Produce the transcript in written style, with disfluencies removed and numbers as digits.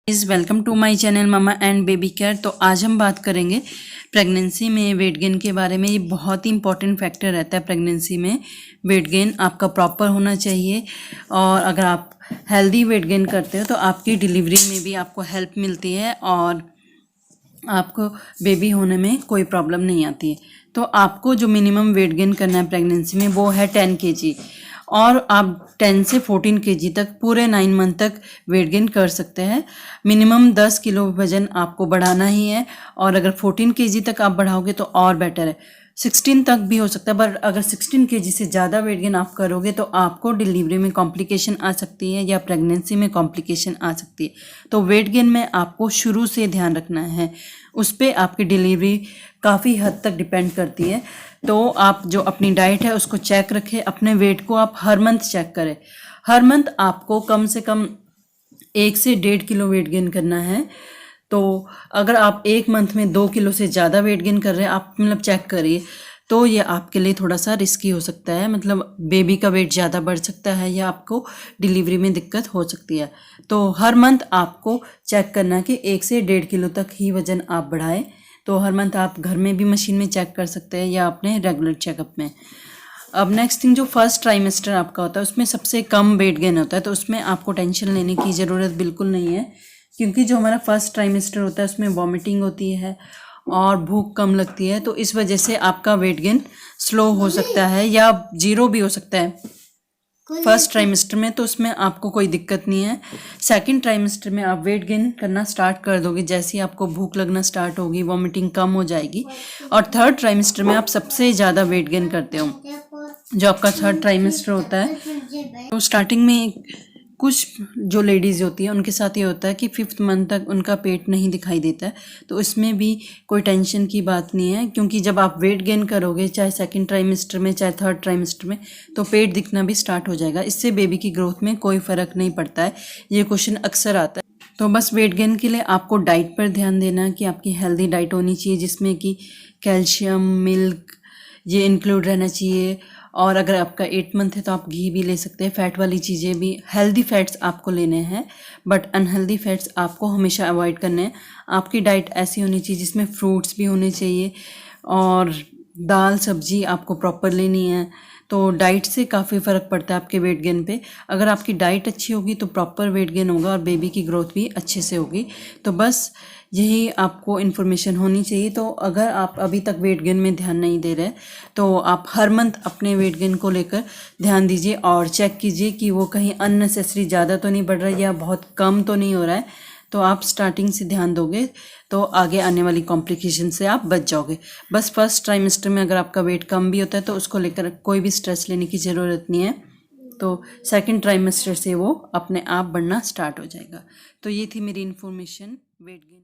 Is welcome to my channel mama and baby care. तो आज हम बात करेंगे प्रेगनेंसी में वेट गेन के बारे में। ये बहुत ही इंपॉर्टेंट फैक्टर रहता है प्रेगनेंसी में। वेट गेन आपका प्रॉपर होना चाहिए और अगर आप हेल्दी वेट गेन करते हो तो आपकी डिलीवरी में भी आपको हेल्प मिलती है और आपको बेबी होने में कोई प्रॉब्लम नहीं आती है। तो आपको जो मिनिमम वेट गेन करना है प्रेगनेंसी में वो है 10 kg और आप 10 से 14 kg तक पूरे 9 मंथ तक वेट गेन कर सकते हैं। मिनिमम 10 किलो वजन आपको बढ़ाना ही है और अगर 14 kg तक आप बढ़ाओगे तो और बेटर है। 16 तक भी हो सकता है, पर अगर 16 kg से ज़्यादा वेट गेन आप करोगे तो आपको डिलीवरी में कॉम्प्लिकेशन आ सकती है या प्रेगनेंसी में कॉम्प्लिकेशन आ सकती है। तो वेट गेन में आपको शुरू से ध्यान रखना है, उस पर आपकी डिलीवरी काफ़ी हद तक डिपेंड करती है। तो आप जो अपनी डाइट है उसको चेक रखें, अपने वेट को आप हर मंथ चेक करें। हर मंथ आपको कम से कम 1 से 1.5 किलो वेट गेन करना है। तो अगर आप एक मंथ में 2 किलो से ज़्यादा वेट गेन कर रहे हैं, आप मतलब चेक करिए, तो ये आपके लिए थोड़ा सा रिस्की हो सकता है। मतलब बेबी का वेट ज़्यादा बढ़ सकता है या आपको डिलीवरी में दिक्कत हो सकती है। तो हर मंथ आपको चेक करना है कि 1 से 1.5 किलो तक ही वज़न आप बढ़ाएं। तो हर मंथ आप घर में भी मशीन में चेक कर सकते हैं या अपने रेगुलर चेकअप में। अब नेक्स्ट थिंग, जो फर्स्ट ट्राइमेस्टर आपका होता है उसमें सबसे कम वेट गेन होता है, तो उसमें आपको टेंशन लेने की ज़रूरत बिल्कुल नहीं है, क्योंकि जो हमारा फर्स्ट ट्राइमेस्टर होता है उसमें वॉमिटिंग होती है और भूख कम लगती है। तो इस वजह से आपका वेट गेन स्लो हो सकता है या जीरो भी हो सकता है फर्स्ट ट्राइमेस्टर में, तो उसमें आपको कोई दिक्कत नहीं है। सेकंड ट्राइमेस्टर में आप वेट गेन करना स्टार्ट कर दोगे, जैसे ही आपको भूख लगना स्टार्ट होगी, वॉमिटिंग कम हो जाएगी। और थर्ड ट्राइमेस्टर में आप सबसे ज़्यादा वेट गेन करते हो, जो आपका थर्ड ट्राइमेस्टर होता है। तो स्टार्टिंग में कुछ जो लेडीज़ होती है उनके साथ ये होता है कि 5th मंथ तक उनका पेट नहीं दिखाई देता है। तो इसमें भी कोई टेंशन की बात नहीं है, क्योंकि जब आप वेट गेन करोगे चाहे सेकंड ट्राइमेस्टर में चाहे थर्ड ट्राइमेस्टर में, तो पेट दिखना भी स्टार्ट हो जाएगा। इससे बेबी की ग्रोथ में कोई फ़र्क नहीं पड़ता है। ये क्वेश्चन अक्सर आता है। तो बस वेट गेन के लिए आपको डाइट पर ध्यान देना कि आपकी हेल्दी डाइट होनी चाहिए, जिसमें कि कैल्शियम, मिल्क ये इंक्लूड रहना चाहिए। और अगर आपका 8 मंथ है तो आप घी भी ले सकते हैं। फैट वाली चीज़ें भी, हेल्दी फैट्स आपको लेने हैं, बट अनहेल्दी फैट्स आपको हमेशा अवॉइड करने हैं। आपकी डाइट ऐसी होनी चाहिए जिसमें फ्रूट्स भी होने चाहिए और दाल सब्जी आपको प्रॉपर लेनी है। तो डाइट से काफ़ी फ़र्क पड़ता है आपके वेट गेन पे। अगर आपकी डाइट अच्छी होगी तो प्रॉपर वेट गेन होगा और बेबी की ग्रोथ भी अच्छे से होगी। तो बस यही आपको इन्फॉर्मेशन होनी चाहिए। तो अगर आप अभी तक वेट गेन में ध्यान नहीं दे रहे तो आप हर मंथ अपने वेट गेन को लेकर ध्यान दीजिए और चेक कीजिए कि वो कहीं अननेसेसरी ज़्यादा तो नहीं बढ़ रहा है या बहुत कम तो नहीं हो रहा है। तो आप स्टार्टिंग से ध्यान दोगे तो आगे आने वाली कॉम्प्लिकेशन से आप बच जाओगे। बस फर्स्ट ट्राइमेस्टर में अगर आपका वेट कम भी होता है तो उसको लेकर कोई भी स्ट्रेस लेने की ज़रूरत नहीं है। तो सेकंड ट्राइमेस्टर से वो अपने आप बढ़ना स्टार्ट हो जाएगा। तो ये थी मेरी इन्फॉर्मेशन वेट गेन।